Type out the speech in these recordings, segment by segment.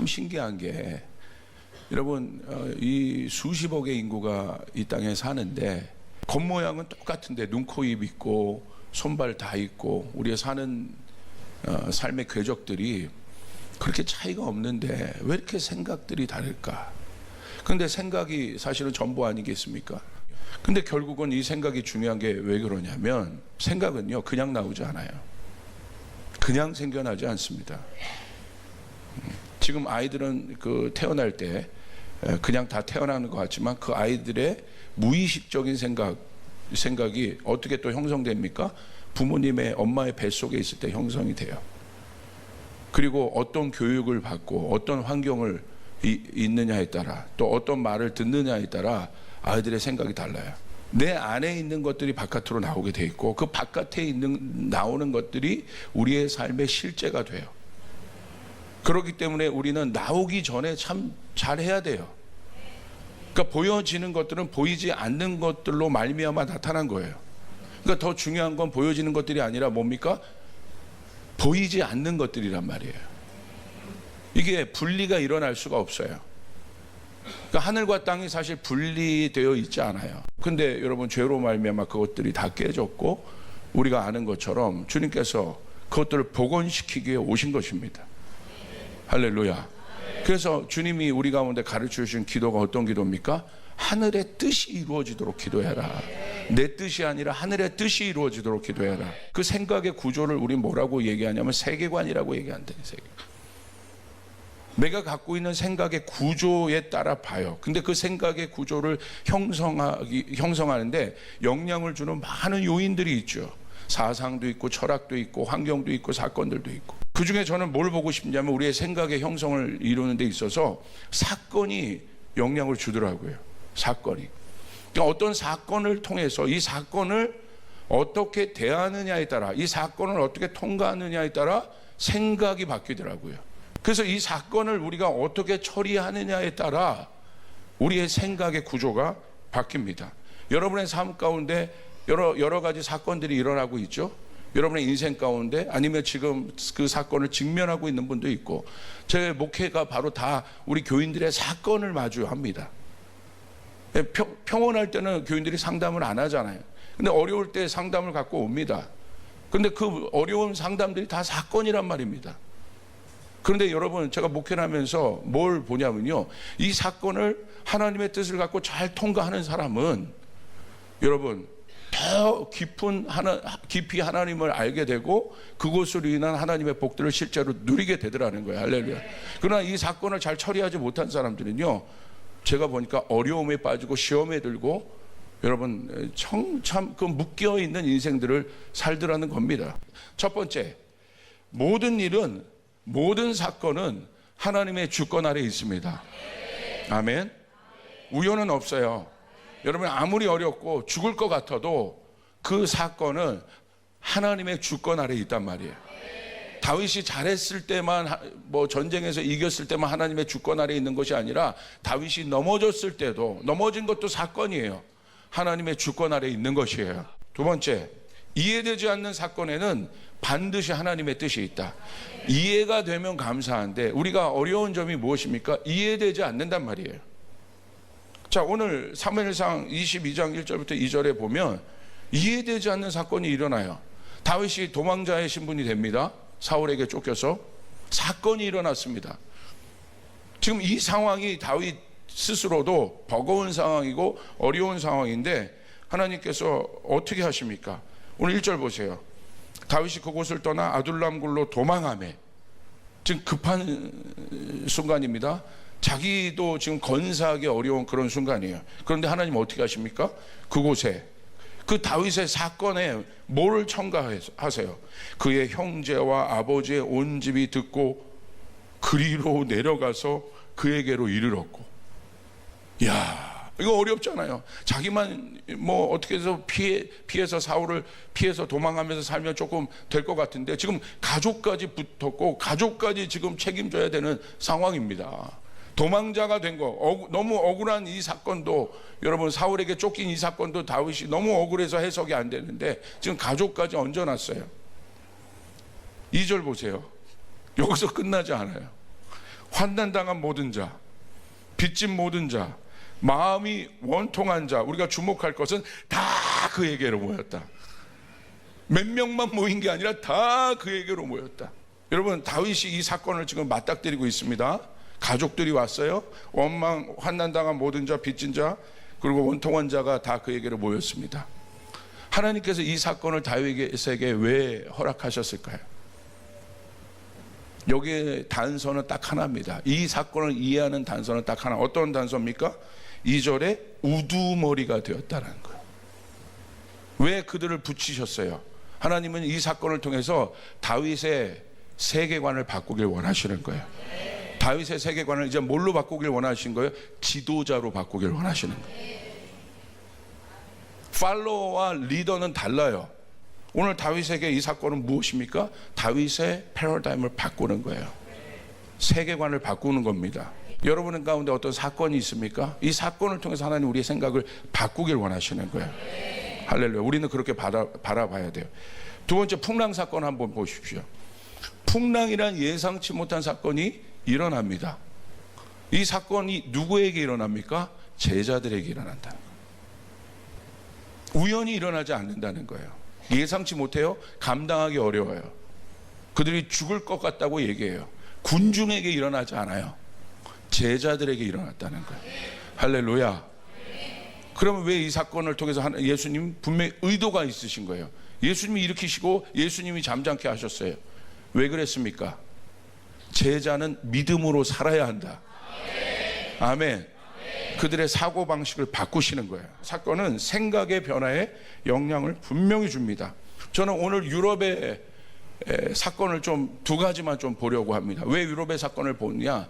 참 신기한 게 여러분 이 수십억의 인구가 이 땅에 사는데 겉모양은 똑같은데 눈, 코, 입 있고 손발 다 있고 우리가 사는 삶의 궤적들이 그렇게 차이가 없는데 왜 이렇게 생각들이 다를까? 근데 생각이 사실은 전부 아니겠습니까? 근데 결국은 이 생각이 중요한 게 왜 그러냐면 생각은요 그냥 나오지 않아요. 그냥 생겨나지 않습니다. 지금 아이들은 그 태어날 때 그냥 다 태어나는 것 같지만 그 아이들의 무의식적인 생각이 어떻게 또 형성됩니까? 부모님의 엄마의 뱃속에 있을 때 형성이 돼요. 그리고 어떤 교육을 받고 어떤 환경을 있느냐에 따라 또 어떤 말을 듣느냐에 따라 아이들의 생각이 달라요. 내 안에 있는 것들이 바깥으로 나오게 돼 있고 그 바깥에 나오는 것들이 우리의 삶의 실제가 돼요. 그렇기 때문에 우리는 나오기 전에 참 잘해야 돼요. 그러니까 보여지는 것들은 보이지 않는 것들로 말미암아 나타난 거예요. 그러니까 더 중요한 건 보여지는 것들이 아니라 뭡니까? 보이지 않는 것들이란 말이에요. 이게 분리가 일어날 수가 없어요. 그러니까 하늘과 땅이 사실 분리되어 있지 않아요. 근데 여러분 죄로 말미암아 그것들이 다 깨졌고 우리가 아는 것처럼 주님께서 그것들을 복원시키기 위해 오신 것입니다. 할렐루야. 그래서 주님이 우리 가운데 가르쳐 주신 기도가 어떤 기도입니까? 하늘의 뜻이 이루어지도록 기도해라. 내 뜻이 아니라 하늘의 뜻이 이루어지도록 기도해라. 그 생각의 구조를 우리 뭐라고 얘기하냐면 세계관이라고 얘기한다. 내가 갖고 있는 생각의 구조에 따라 봐요. 근데 그 생각의 구조를 형성하는데 영향을 주는 많은 요인들이 있죠. 사상도 있고 철학도 있고 환경도 있고 사건들도 있고. 그 중에 저는 뭘 보고 싶냐면 우리의 생각의 형성을 이루는 데 있어서 사건이 영향을 주더라고요. 사건이. 그러니까 어떤 사건을 통해서 이 사건을 어떻게 대하느냐에 따라 이 사건을 어떻게 통과하느냐에 따라 생각이 바뀌더라고요. 그래서 이 사건을 우리가 어떻게 처리하느냐에 따라 우리의 생각의 구조가 바뀝니다. 여러분의 삶 가운데 여러 가지 사건들이 일어나고 있죠. 여러분의 인생 가운데 아니면 지금 그 사건을 직면하고 있는 분도 있고 제 목회가 바로 다 우리 교인들의 사건을 마주합니다. 평온할 때는 교인들이 상담을 안 하잖아요. 근데 어려울 때 상담을 갖고 옵니다. 근데 그 어려운 상담들이 다 사건이란 말입니다. 그런데 여러분 제가 목회를 하면서 뭘 보냐면요 이 사건을 하나님의 뜻을 갖고 잘 통과하는 사람은 여러분 더 깊이 하나님을 알게 되고 그것으로 인한 하나님의 복들을 실제로 누리게 되더라는 거예요. 할렐루야. 그러나 이 사건을 잘 처리하지 못한 사람들은요 제가 보니까 어려움에 빠지고 시험에 들고 여러분 참 그 묶여있는 인생들을 살더라는 겁니다. 첫 번째, 모든 사건은 하나님의 주권 아래에 있습니다. 아멘. 우연은 없어요. 여러분 아무리 어렵고 죽을 것 같아도 그 사건은 하나님의 주권 아래에 있단 말이에요. 다윗이 잘했을 때만 뭐 전쟁에서 이겼을 때만 하나님의 주권 아래에 있는 것이 아니라 다윗이 넘어졌을 때도 넘어진 것도 사건이에요. 하나님의 주권 아래에 있는 것이에요. 두 번째, 이해되지 않는 사건에는 반드시 하나님의 뜻이 있다. 이해가 되면 감사한데 우리가 어려운 점이 무엇입니까? 이해되지 않는단 말이에요. 자, 오늘 사무엘상 22장 1절부터 2절에 보면 이해되지 않는 사건이 일어나요. 다윗이 도망자의 신분이 됩니다. 사울에게 쫓겨서 사건이 일어났습니다. 지금 이 상황이 다윗 스스로도 버거운 상황이고 어려운 상황인데 하나님께서 어떻게 하십니까? 오늘 1절 보세요. 다윗이 그곳을 떠나 아둘람 굴로 도망하매. 지금 급한 순간입니다. 자기도 지금 건사하기 어려운 그런 순간이에요. 그런데 하나님 어떻게 하십니까? 그곳에 그 다윗의 사건에 뭐를 첨가하세요? 그의 형제와 아버지의 온 집이 듣고 그리로 내려가서 그에게로 이르렀고. 이야, 이거 어렵잖아요. 자기만 뭐 어떻게 해서 피해서 사울을 피해서 도망하면서 살면 조금 될 것 같은데 지금 가족까지 붙었고 가족까지 지금 책임져야 되는 상황입니다. 도망자가 된 거, 너무 억울한 이 사건도 여러분 사울에게 쫓긴 이 사건도 다윗이 너무 억울해서 해석이 안 되는데 지금 가족까지 얹어놨어요. 2절 보세요. 여기서 끝나지 않아요. 환난당한 모든 자, 빚진 모든 자, 마음이 원통한 자, 우리가 주목할 것은 다 그에게로 모였다. 몇 명만 모인 게 아니라 다 그에게로 모였다. 여러분, 다윗이 이 사건을 지금 맞닥뜨리고 있습니다. 가족들이 왔어요. 원망, 환난당한 모든 자, 빚진 자, 그리고 원통한 자가 다 그에게로 모였습니다. 하나님께서 이 사건을 다윗에게 왜 허락하셨을까요? 여기에 단서는 딱 하나입니다. 이 사건을 이해하는 단서는 딱 하나. 어떤 단서입니까? 2절에 우두머리가 되었다는 거예요. 왜 그들을 붙이셨어요? 하나님은 이 사건을 통해서 다윗의 세계관을 바꾸길 원하시는 거예요. 다윗의 세계관을 이제 뭘로 바꾸길 원하신 거예요? 지도자로 바꾸길 원하시는 거예요. 팔로워와 리더는 달라요. 오늘 다윗에게 이 사건은 무엇입니까? 다윗의 패러다임을 바꾸는 거예요. 세계관을 바꾸는 겁니다. 여러분 가운데 어떤 사건이 있습니까? 이 사건을 통해서 하나님 우리의 생각을 바꾸길 원하시는 거예요. 할렐루야. 우리는 그렇게 바라봐야 돼요. 두 번째, 풍랑 사건 한번 보십시오. 풍랑이란 예상치 못한 사건이 일어납니다. 이 사건이 누구에게 일어납니까? 제자들에게 일어난다는 거예요. 우연히 일어나지 않는다는 거예요. 예상치 못해요. 감당하기 어려워요. 그들이 죽을 것 같다고 얘기해요. 군중에게 일어나지 않아요. 제자들에게 일어났다는 거예요. 할렐루야. 그러면 왜 이 사건을 통해서 예수님 분명히 의도가 있으신 거예요. 예수님이 일으키시고 예수님이 잠잠케 하셨어요. 왜 그랬습니까? 제자는 믿음으로 살아야 한다. 아멘. 그들의 사고방식을 바꾸시는 거예요. 사건은 생각의 변화에 영향을 분명히 줍니다. 저는 오늘 유럽의 사건을 좀 두 가지만 좀 보려고 합니다. 왜 유럽의 사건을 보느냐?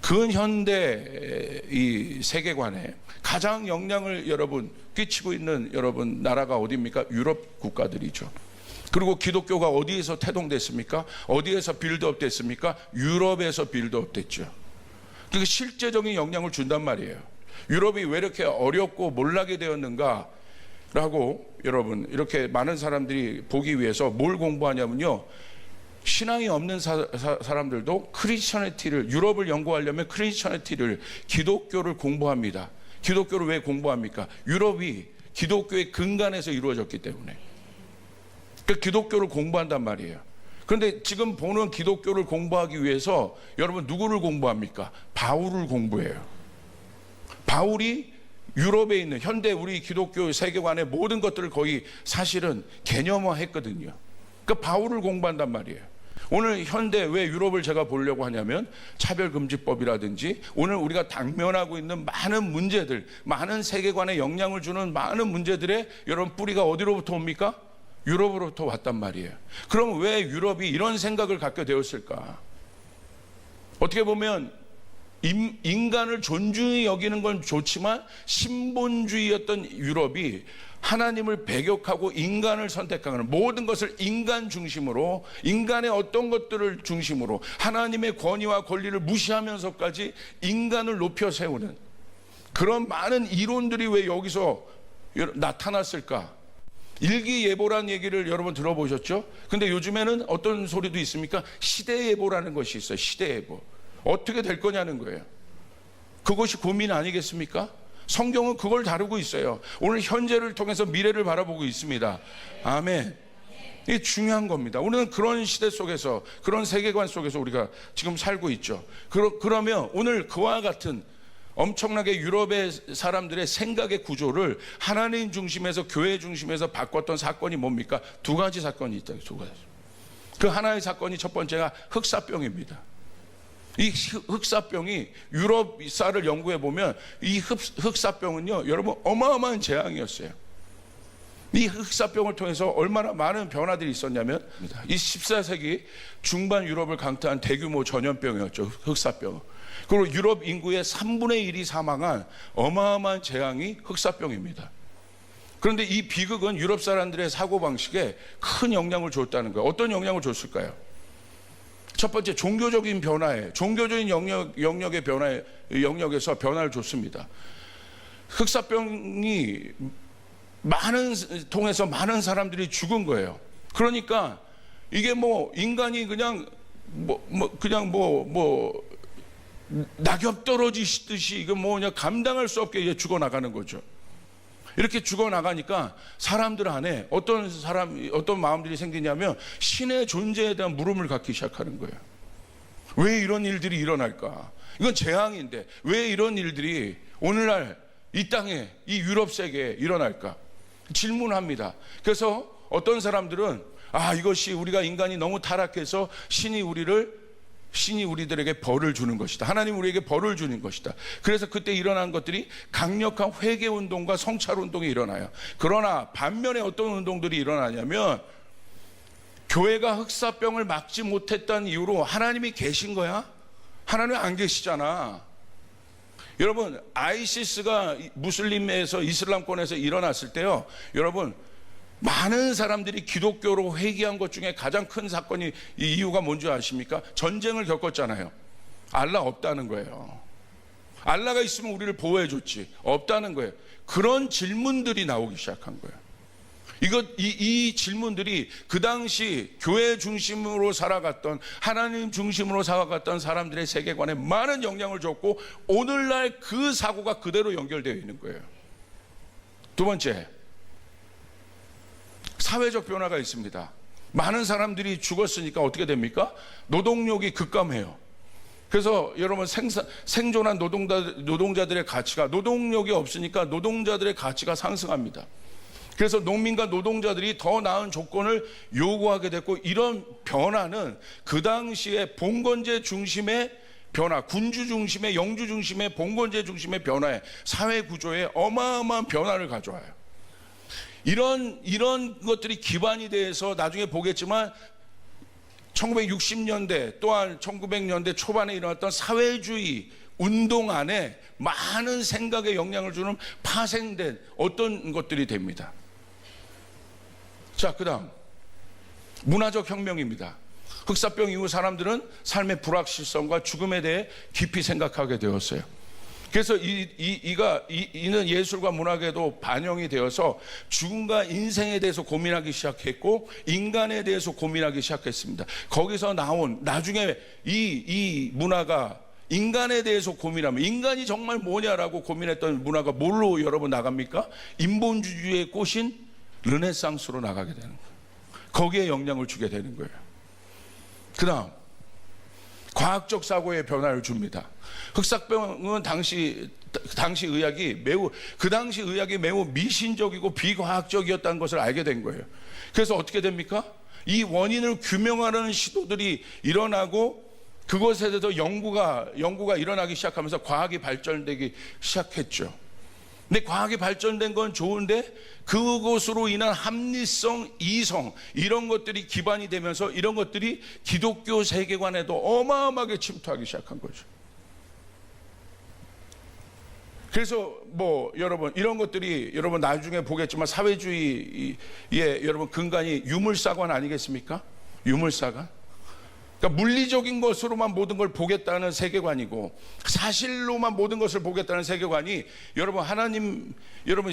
근현대 이 세계관에 가장 영향을 여러분 끼치고 있는 여러분 나라가 어디입니까? 유럽 국가들이죠. 그리고 기독교가 어디에서 태동됐습니까? 어디에서 빌드업 됐습니까? 유럽에서 빌드업 됐죠. 그러니까 실제적인 영향을 준단 말이에요. 유럽이 왜 이렇게 어렵고 몰락이 되었는가 라고 여러분 이렇게 많은 사람들이 보기 위해서 뭘 공부하냐면요, 신앙이 없는 사람들도 크리스천리티를, 유럽을 연구하려면 크리스천리티를, 기독교를 공부합니다. 기독교를 왜 공부합니까? 유럽이 기독교의 근간에서 이루어졌기 때문에. 그 기독교를 공부한단 말이에요. 그런데 지금 보는 기독교를 공부하기 위해서 여러분 누구를 공부합니까? 바울을 공부해요. 바울이 유럽에 있는 현대 우리 기독교 세계관의 모든 것들을 거의 사실은 개념화했거든요. 그러니까 바울을 공부한단 말이에요. 오늘 현대 왜 유럽을 제가 보려고 하냐면 차별금지법이라든지 오늘 우리가 당면하고 있는 많은 문제들, 많은 세계관에 영향을 주는 많은 문제들의 여러분 뿌리가 어디로부터 옵니까? 유럽으로부터 왔단 말이에요. 그럼 왜 유럽이 이런 생각을 갖게 되었을까? 어떻게 보면 인간을 존중히 여기는 건 좋지만 신본주의였던 유럽이 하나님을 배격하고 인간을 선택하는, 모든 것을 인간 중심으로, 인간의 어떤 것들을 중심으로 하나님의 권위와 권리를 무시하면서까지 인간을 높여 세우는 그런 많은 이론들이 왜 여기서 나타났을까? 일기예보라는 얘기를 여러분 들어보셨죠? 근데 요즘에는 어떤 소리도 있습니까? 시대예보라는 것이 있어요. 시대예보. 어떻게 될 거냐는 거예요. 그것이 고민 아니겠습니까? 성경은 그걸 다루고 있어요. 오늘 현재를 통해서 미래를 바라보고 있습니다. 아멘. 이게 중요한 겁니다. 우리는 그런 시대 속에서, 그런 세계관 속에서 우리가 지금 살고 있죠. 그러면 오늘 그와 같은 엄청나게 유럽의 사람들의 생각의 구조를 하나님 중심에서, 교회 중심에서 바꿨던 사건이 뭡니까? 두 가지 사건이 있다. 두 가지. 그 하나의 사건이 첫 번째가 흑사병입니다. 이 흑사병이 유럽사를 연구해 보면 이 흑사병은요, 여러분 어마어마한 재앙이었어요. 이 흑사병을 통해서 얼마나 많은 변화들이 있었냐면 이 14세기 중반 유럽을 강타한 대규모 전염병이었죠. 흑사병. 그리고 유럽 인구의 3분의 1이 사망한 어마어마한 재앙이 흑사병입니다. 그런데 이 비극은 유럽 사람들의 사고방식에 큰 영향을 줬다는 거예요. 어떤 영향을 줬을까요? 첫 번째, 종교적인 변화에, 종교적인 영역의 변화에, 영역에서 변화를 줬습니다. 흑사병이 통해서 많은 사람들이 죽은 거예요. 그러니까 이게 뭐 인간이 그냥 낙엽 떨어지듯이 이거 뭐냐 감당할 수 없게 이제 죽어나가는 거죠. 이렇게 죽어나가니까 사람들 안에 어떤 마음들이 생기냐면 신의 존재에 대한 물음을 갖기 시작하는 거예요. 왜 이런 일들이 일어날까? 이건 재앙인데 왜 이런 일들이 오늘날 이 땅에, 이 유럽 세계에 일어날까? 질문합니다. 그래서 어떤 사람들은 이것이 우리가 인간이 너무 타락해서 신이 우리들에게 벌을 주는 것이다. 하나님 우리에게 벌을 주는 것이다. 그래서 그때 일어난 것들이 강력한 회개 운동과 성찰 운동이 일어나요. 그러나 반면에 어떤 운동들이 일어나냐면 교회가 흑사병을 막지 못했다는 이유로 하나님이 계신 거야? 하나님이 안 계시잖아. 여러분, 아이시스가 무슬림에서 이슬람권에서 일어났을 때요, 여러분, 많은 사람들이 기독교로 회귀한 것 중에 가장 큰 사건이, 이 이유가 뭔지 아십니까? 전쟁을 겪었잖아요. 알라 없다는 거예요. 알라가 있으면 우리를 보호해 줬지, 없다는 거예요. 그런 질문들이 나오기 시작한 거예요. 이 질문들이 그 당시 교회 중심으로 살아갔던, 하나님 중심으로 살아갔던 사람들의 세계관에 많은 영향을 줬고, 오늘날 그 사고가 그대로 연결되어 있는 거예요. 두 번째, 사회적 변화가 있습니다. 많은 사람들이 죽었으니까 어떻게 됩니까? 노동력이 급감해요. 그래서 여러분, 생존한 노동자들의 가치가, 노동력이 없으니까 노동자들의 가치가 상승합니다. 그래서 농민과 노동자들이 더 나은 조건을 요구하게 됐고, 이런 변화는 그 당시에 봉건제 중심의 변화, 군주 중심의, 영주 중심의, 봉건제 중심의 변화에, 사회 구조에 어마어마한 변화를 가져와요. 이런 것들이 기반이 돼서 나중에 보겠지만 1960년대 또한 1900년대 초반에 일어났던 사회주의 운동 안에 많은 생각에 영향을 주는 파생된 어떤 것들이 됩니다. 자, 그 다음 문화적 혁명입니다. 흑사병 이후 사람들은 삶의 불확실성과 죽음에 대해 깊이 생각하게 되었어요. 그래서 이는 예술과 문학에도 반영이 되어서 죽음과 인생에 대해서 고민하기 시작했고, 인간에 대해서 고민하기 시작했습니다. 거기서 나온, 나중에 이 문화가 인간에 대해서 고민하면, 인간이 정말 뭐냐라고 고민했던 문화가 뭘로 여러분 나갑니까? 인본주의의 꽃인 르네상스로 나가게 되는 거예요. 거기에 영향을 주게 되는 거예요. 그 다음, 과학적 사고에 변화를 줍니다. 흑사병은 당시 의학이 그 당시 의학이 매우 미신적이고 비과학적이었다는 것을 알게 된 거예요. 그래서 어떻게 됩니까? 이 원인을 규명하려는 시도들이 일어나고, 그것에 대해서 연구가 일어나기 시작하면서 과학이 발전되기 시작했죠. 근데 과학이 발전된 건 좋은데, 그것으로 인한 합리성, 이성, 이런 것들이 기반이 되면서 이런 것들이 기독교 세계관에도 어마어마하게 침투하기 시작한 거죠. 그래서 여러분, 이런 것들이 여러분 나중에 보겠지만 사회주의의 여러분 근간이 유물사관 아니겠습니까? 유물사관. 그러니까 물리적인 것으로만 모든 걸 보겠다는 세계관이고, 사실로만 모든 것을 보겠다는 세계관이 여러분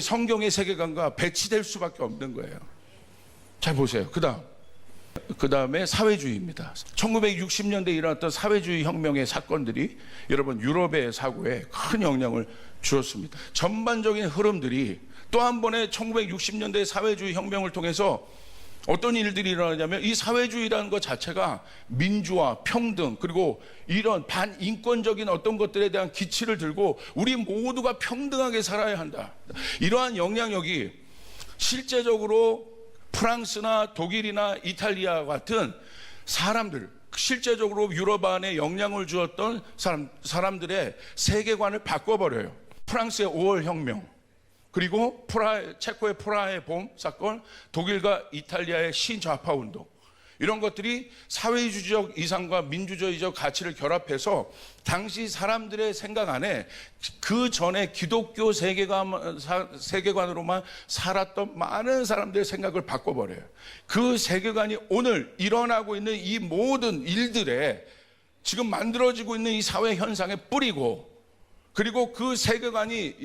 성경의 세계관과 배치될 수밖에 없는 거예요. 잘 보세요. 그 다음에 사회주의입니다. 1960년대에 일어났던 사회주의 혁명의 사건들이 여러분 유럽의 사고에 큰 영향을 주었습니다. 전반적인 흐름들이 또 한 번의 1960년대 사회주의 혁명을 통해서 어떤 일들이 일어나냐면, 이 사회주의라는 것 자체가 민주화, 평등, 그리고 이런 반인권적인 어떤 것들에 대한 기치를 들고 우리 모두가 평등하게 살아야 한다. 이러한 영향력이 실제적으로 프랑스나 독일이나 이탈리아 같은 사람들, 실제적으로 유럽 안에 영향을 주었던 사람들의 세계관을 바꿔버려요. 프랑스의 5월 혁명, 그리고 체코의 프라하의 봄 사건, 독일과 이탈리아의 신좌파 운동, 이런 것들이 사회주의적 이상과 민주주의적 가치를 결합해서 당시 사람들의 생각 안에 그 전에 기독교 세계관으로만 살았던 많은 사람들의 생각을 바꿔버려요. 그 세계관이 오늘 일어나고 있는 이 모든 일들에, 지금 만들어지고 있는 이 사회 현상에 뿌리고, 그리고 그 세계관이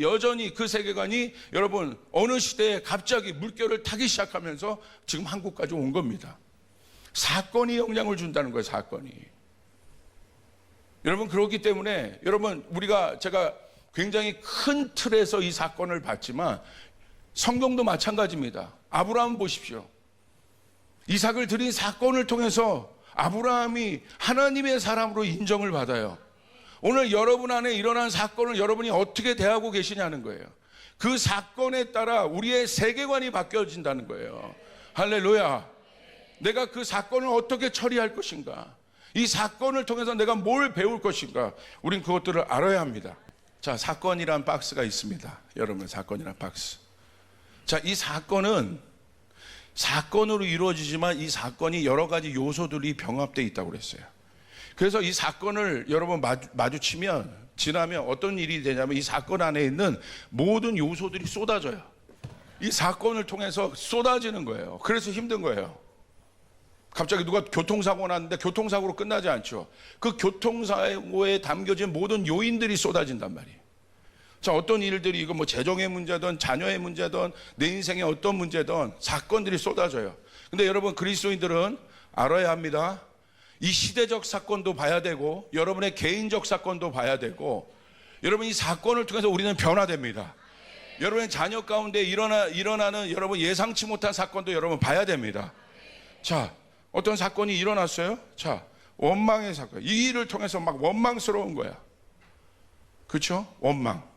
여러분 어느 시대에 갑자기 물결을 타기 시작하면서 지금 한국까지 온 겁니다. 사건이 영향을 준다는 거예요. 사건이. 여러분, 그렇기 때문에 여러분, 제가 굉장히 큰 틀에서 이 사건을 봤지만 성경도 마찬가지입니다. 아브라함 보십시오. 이삭을 드린 사건을 통해서 아브라함이 하나님의 사람으로 인정을 받아요. 오늘 여러분 안에 일어난 사건을 여러분이 어떻게 대하고 계시냐는 거예요. 그 사건에 따라 우리의 세계관이 바뀌어진다는 거예요. 할렐루야. 내가 그 사건을 어떻게 처리할 것인가, 이 사건을 통해서 내가 뭘 배울 것인가, 우린 그것들을 알아야 합니다. 자, 사건이란 박스가 있습니다. 여러분, 사건이란 박스. 자, 이 사건은 사건으로 이루어지지만 이 사건이 여러 가지 요소들이 병합되어 있다고 그랬어요. 그래서 이 사건을 여러분 지나면 어떤 일이 되냐면 이 사건 안에 있는 모든 요소들이 쏟아져요. 이 사건을 통해서 쏟아지는 거예요. 그래서 힘든 거예요. 갑자기 누가 교통사고 났는데 교통사고로 끝나지 않죠. 그 교통사고에 담겨진 모든 요인들이 쏟아진단 말이에요. 자, 어떤 일들이, 이거 뭐 재정의 문제든 자녀의 문제든 내 인생의 어떤 문제든 사건들이 쏟아져요. 근데 여러분, 그리스도인들은 알아야 합니다. 이 시대적 사건도 봐야 되고 여러분의 개인적 사건도 봐야 되고, 여러분, 이 사건을 통해서 우리는 변화됩니다. 여러분의 자녀 가운데 일어나는 여러분 예상치 못한 사건도 여러분 봐야 됩니다. 자, 어떤 사건이 일어났어요. 자, 원망의 사건. 이 일을 통해서 막 원망스러운 거야. 그렇죠? 원망.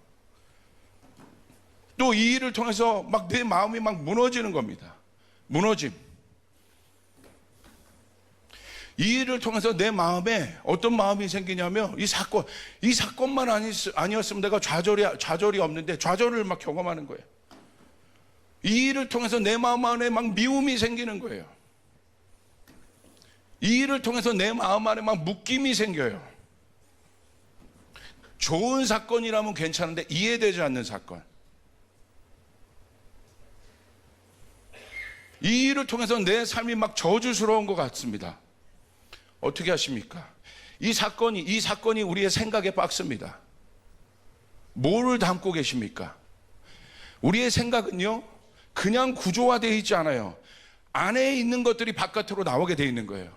또 이 일을 통해서 막 내 마음이 막 무너지는 겁니다. 무너짐. 이 일을 통해서 내 마음에 어떤 마음이 생기냐면, 이 사건만 아니었으면 내가 좌절이 없는데 좌절을 막 경험하는 거예요. 이 일을 통해서 내 마음 안에 막 미움이 생기는 거예요. 이 일을 통해서 내 마음 안에 막 묶임이 생겨요. 좋은 사건이라면 괜찮은데 이해되지 않는 사건. 이 일을 통해서 내 삶이 막 저주스러운 것 같습니다. 어떻게 하십니까? 이 사건이 우리의 생각의 박스입니다. 뭐를 담고 계십니까? 우리의 생각은요, 그냥 구조화되어 있지 않아요. 안에 있는 것들이 바깥으로 나오게 되어 있는 거예요.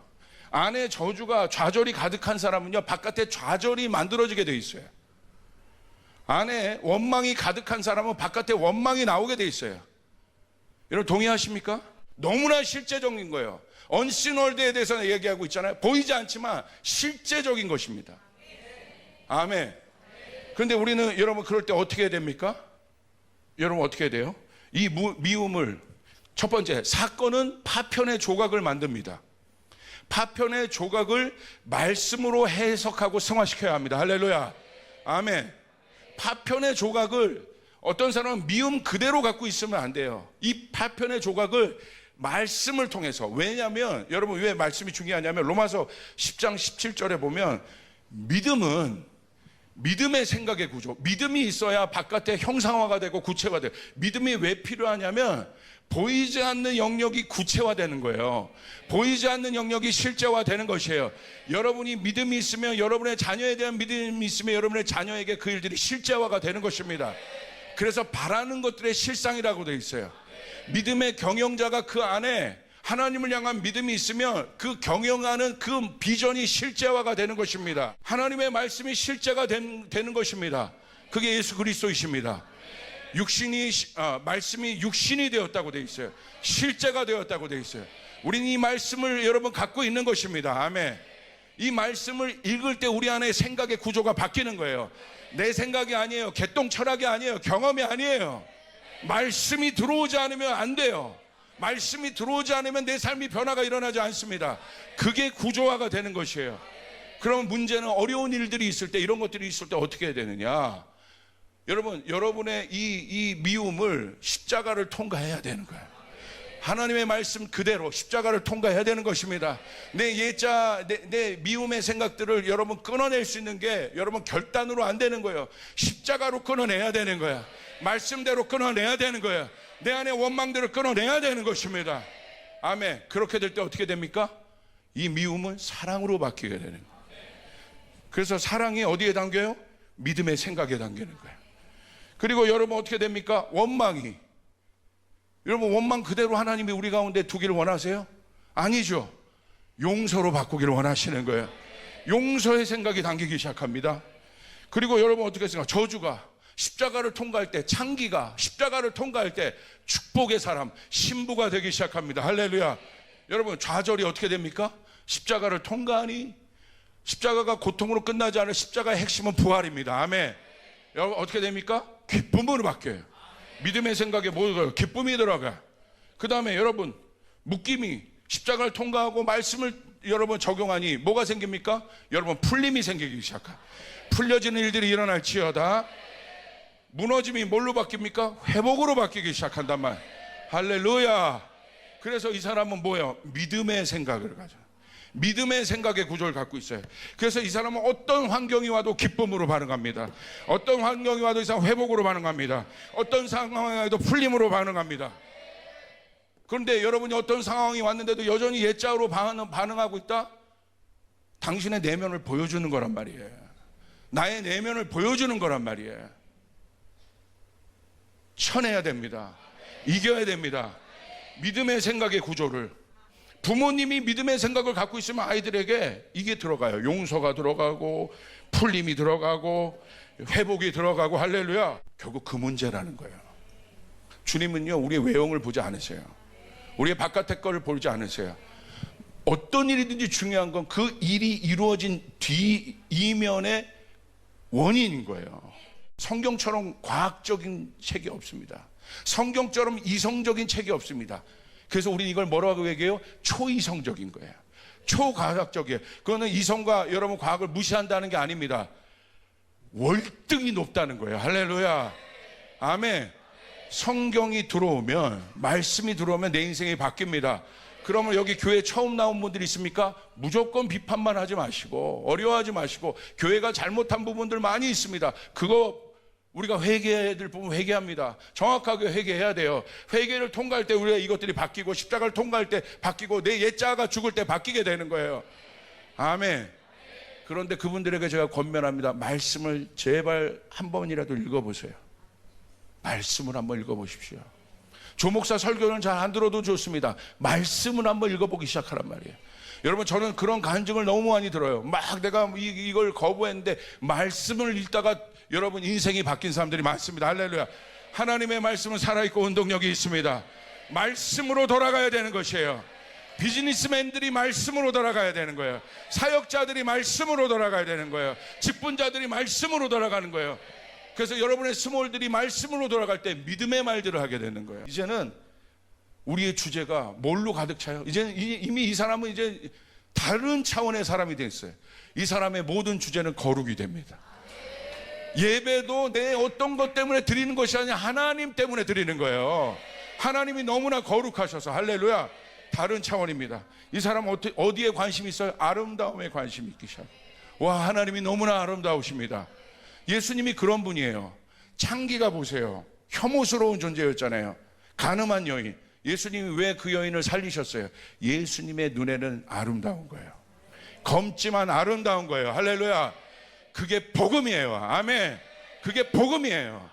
안에 좌절이 가득한 사람은요, 바깥에 좌절이 만들어지게 되어 있어요. 안에 원망이 가득한 사람은 바깥에 원망이 나오게 되어 있어요. 여러분, 동의하십니까? 너무나 실제적인 거예요. 언신 월드에 대해서 얘기하고 있잖아요. 보이지 않지만 실제적인 것입니다. 아멘. 그런데 우리는 여러분, 그럴 때 어떻게 해야 됩니까? 여러분, 어떻게 해야 돼요? 이 미움을, 첫 번째, 사건은 파편의 조각을 만듭니다. 파편의 조각을 말씀으로 해석하고 승화시켜야 합니다. 할렐루야. 아멘. 파편의 조각을, 어떤 사람은 미움 그대로 갖고 있으면 안 돼요. 이 파편의 조각을 말씀을 통해서, 왜냐하면 여러분, 왜 말씀이 중요하냐면 로마서 10장 17절에 보면 믿음은 믿음의 생각의 구조, 믿음이 있어야 바깥에 형상화가 되고 구체화돼요. 믿음이 왜 필요하냐면 보이지 않는 영역이 구체화되는 거예요. 보이지 않는 영역이 실제화되는 것이에요. 여러분이 믿음이 있으면, 여러분의 자녀에 대한 믿음이 있으면 여러분의 자녀에게 그 일들이 실제화가 되는 것입니다. 그래서 바라는 것들의 실상이라고 되어 있어요. 믿음의 경영자가 그 안에 하나님을 향한 믿음이 있으면 그 경영하는 그 비전이 실제화가 되는 것입니다. 하나님의 말씀이 실제가 되는 것입니다. 그게 예수 그리스도이십니다. 말씀이 육신이 되었다고 되어 있어요. 실제가 되었다고 되어 있어요. 우리는 이 말씀을 여러분 갖고 있는 것입니다. 아멘. 이 말씀을 읽을 때 우리 안에 생각의 구조가 바뀌는 거예요. 내 생각이 아니에요. 개똥 철학이 아니에요. 경험이 아니에요. 말씀이 들어오지 않으면 안 돼요. 말씀이 들어오지 않으면 내 삶이 변화가 일어나지 않습니다. 그게 구조화가 되는 것이에요. 그러면 문제는 어려운 일들이 있을 때, 이런 것들이 있을 때 어떻게 해야 되느냐? 여러분의 이 미움을 십자가를 통과해야 되는 거예요. 하나님의 말씀 그대로 십자가를 통과해야 되는 것입니다. 내 미움의 생각들을 여러분 끊어낼 수 있는 게 여러분 결단으로 안 되는 거예요. 십자가로 끊어내야 되는 거야. 말씀대로 끊어내야 되는 거야. 내 안에 원망들을 끊어내야 되는 것입니다. 아멘. 그렇게 될 때 어떻게 됩니까? 이 미움은 사랑으로 바뀌게 되는 거예요. 그래서 사랑이 어디에 담겨요? 믿음의 생각에 담기는 거예요. 그리고 여러분 어떻게 됩니까? 원망이, 여러분 원망 그대로 하나님이 우리 가운데 두기를 원하세요? 아니죠. 용서로 바꾸기를 원하시는 거예요. 용서의 생각이 담기기 시작합니다. 그리고 여러분 어떻게 생각해요? 저주가 십자가를 통과할 때, 창기가 십자가를 통과할 때 축복의 사람, 신부가 되기 시작합니다. 할렐루야. 여러분 좌절이 어떻게 됩니까? 십자가를 통과하니 십자가가 고통으로 끝나지 않을 십자가의 핵심은 부활입니다. 아멘. 여러분 어떻게 됩니까? 기쁨으로 바뀌어요. 믿음의 생각에 뭐 들어가요? 기쁨이 들어가. 그 다음에 여러분 묶임이 십자가를 통과하고 말씀을 여러분 적용하니 뭐가 생깁니까? 여러분 풀림이 생기기 시작해요. 풀려지는 일들이 일어날지어다. 무너짐이 뭘로 바뀝니까? 회복으로 바뀌기 시작한단 말이에요. 할렐루야. 그래서 이 사람은 뭐예요? 믿음의 생각을 가져요. 믿음의 생각의 구조를 갖고 있어요. 그래서 이 사람은 어떤 환경이 와도 기쁨으로 반응합니다. 어떤 환경이 와도 이 사람 회복으로 반응합니다. 어떤 상황이 와도 풀림으로 반응합니다. 그런데 여러분이 어떤 상황이 왔는데도 여전히 옛자로 반응하고 있다? 당신의 내면을 보여주는 거란 말이에요. 나의 내면을 보여주는 거란 말이에요. 쳐내야 됩니다. 이겨야 됩니다. 믿음의 생각의 구조를. 부모님이 믿음의 생각을 갖고 있으면 아이들에게 이게 들어가요. 용서가 들어가고 풀림이 들어가고 회복이 들어가고. 할렐루야. 결국 그 문제라는 거예요. 주님은요 우리의 외형을 보지 않으세요. 우리의 바깥의 거를 보지 않으세요. 어떤 일이든지 중요한 건 그 일이 이루어진 뒤 이면의 원인인 거예요. 성경처럼 과학적인 책이 없습니다. 성경처럼 이성적인 책이 없습니다. 그래서 우리는 이걸 뭐라고 얘기해요? 초이성적인 거예요. 초과학적이에요. 그거는 이성과 여러분 과학을 무시한다는 게 아닙니다. 월등히 높다는 거예요. 할렐루야. 아멘. 성경이 들어오면, 말씀이 들어오면 내 인생이 바뀝니다. 그러면 여기 교회 처음 나온 분들이 있습니까? 무조건 비판만 하지 마시고 어려워하지 마시고, 교회가 잘못한 부분들 많이 있습니다. 그거 우리가 회개해야 될 부분 회개합니다. 정확하게 회개해야 돼요. 회개를 통과할 때 우리가 이것들이 바뀌고, 십자가를 통과할 때 바뀌고, 내 옛자가 죽을 때 바뀌게 되는 거예요. 아멘. 그런데 그분들에게 제가 권면합니다. 말씀을 제발 한 번이라도 읽어보세요. 말씀을 한번 읽어보십시오. 조목사 설교는 잘 안 들어도 좋습니다. 말씀을 한번 읽어보기 시작하란 말이에요. 여러분 저는 그런 간증을 너무 많이 들어요. 막 내가 이걸 거부했는데 말씀을 읽다가 여러분 인생이 바뀐 사람들이 많습니다. 할렐루야. 하나님의 말씀은 살아있고 운동력이 있습니다. 말씀으로 돌아가야 되는 것이에요. 비즈니스맨들이 말씀으로 돌아가야 되는 거예요. 사역자들이 말씀으로 돌아가야 되는 거예요. 직분자들이 말씀으로 돌아가는 거예요. 그래서 여러분의 스몰들이 말씀으로 돌아갈 때 믿음의 말들을 하게 되는 거예요. 이제는 우리의 주제가 뭘로 가득 차요? 이제는 이미 이 사람은 이제 다른 차원의 사람이 됐어요. 이 사람의 모든 주제는 거룩이 됩니다. 예배도 내 어떤 것 때문에 드리는 것이 아니라 하나님 때문에 드리는 거예요. 하나님이 너무나 거룩하셔서. 할렐루야. 다른 차원입니다. 이 사람은 어디에 관심이 있어요? 아름다움에 관심이 있기 시작해요. 와, 하나님이 너무나 아름다우십니다. 예수님이 그런 분이에요. 창기가 보세요. 혐오스러운 존재였잖아요. 가늠한 여인. 예수님이 왜 그 여인을 살리셨어요? 예수님의 눈에는 아름다운 거예요. 검지만 아름다운 거예요. 할렐루야. 그게 복음이에요. 아멘. 그게 복음이에요.